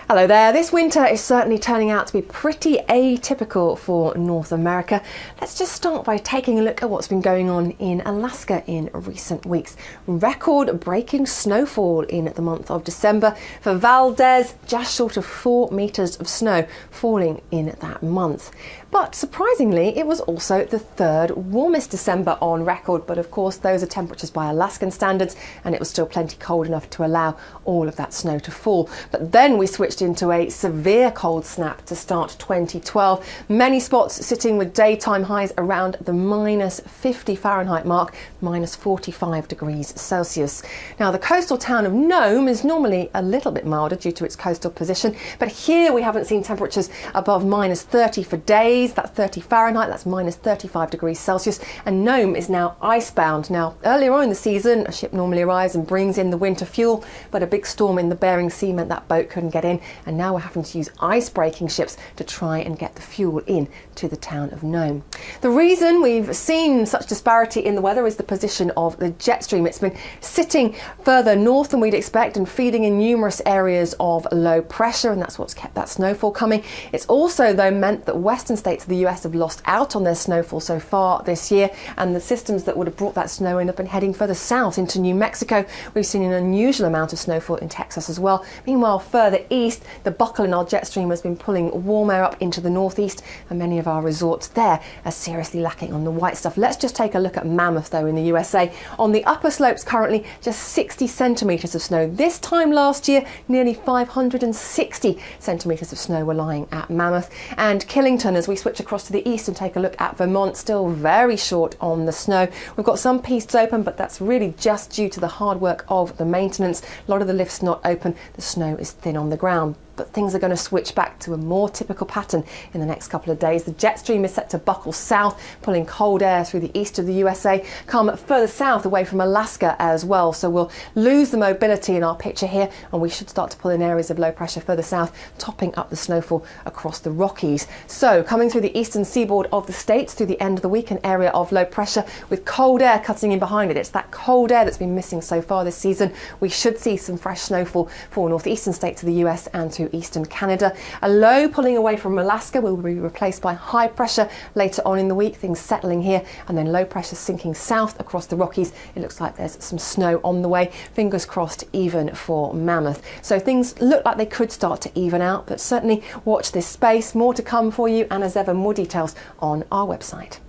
Hello there. This winter is certainly turning out to be pretty atypical for North America. Let's just start by taking a look at what's been going on in Alaska in recent weeks. Record-breaking snowfall in the month of December. For Valdez, just short of 4 meters of snow falling in that month. But surprisingly, it was also the third warmest December on record. But of course, those are temperatures by Alaskan standards, and it was still plenty cold enough to allow all of that snow to fall. But then we switched into a severe cold snap to start 2012. Many spots sitting with daytime highs around the minus 50 Fahrenheit mark, minus 45 degrees Celsius. Now, the coastal town of Nome is normally a little bit milder due to its coastal position, but here we haven't seen temperatures above minus 30 for days. That's 30 Fahrenheit, that's minus 35 degrees Celsius, and Nome is now icebound. Now, earlier on in the season, a ship normally arrives and brings in the winter fuel, but a big storm in the Bering Sea meant that boat couldn't get in, and now we're having to use ice-breaking ships to try and get the fuel in to the town of Nome. The reason we've seen such disparity in the weather is the position of the jet stream. It's been sitting further north than we'd expect and feeding in numerous areas of low pressure, and that's what's kept that snowfall coming. It's also, though, meant that western states of the US have lost out on their snowfall so far this year, and the systems that would have brought that snow in have been heading further south into New Mexico. We've seen an unusual amount of snowfall in Texas as well. Meanwhile, further east, the buckle in our jet stream has been pulling warm air up into the northeast, and many of our resorts there are seriously lacking on the white stuff. Let's just take a look at Mammoth, though, in the USA. On the upper slopes currently, just 60 centimetres of snow. This time last year, nearly 560 centimetres of snow were lying at Mammoth. And Killington, as we switch across to the east and take a look at Vermont, still very short on the snow. We've got some pistes open, but that's really just due to the hard work of the maintenance. A lot of the lifts not open, the snow is thin on the ground. But things are going to switch back to a more typical pattern in the next couple of days. The jet stream is set to buckle south, pulling cold air through the east of the USA, come further south away from Alaska as well. So we'll lose the mobility in our picture here, and we should start to pull in areas of low pressure further south, topping up the snowfall across the Rockies. So coming through the eastern seaboard of the states through the end of the week, an area of low pressure with cold air cutting in behind it. It's that cold air that's been missing so far this season. We should see some fresh snowfall for northeastern states of the US and to eastern Canada. A low pulling away from Alaska will be replaced by high pressure later on in the week, things settling here, and then low pressure sinking south across the Rockies. It looks like there's some snow on the way, fingers crossed even for Mammoth. So things look like they could start to even out, but certainly watch this space. More to come for you, and as ever, more details on our website.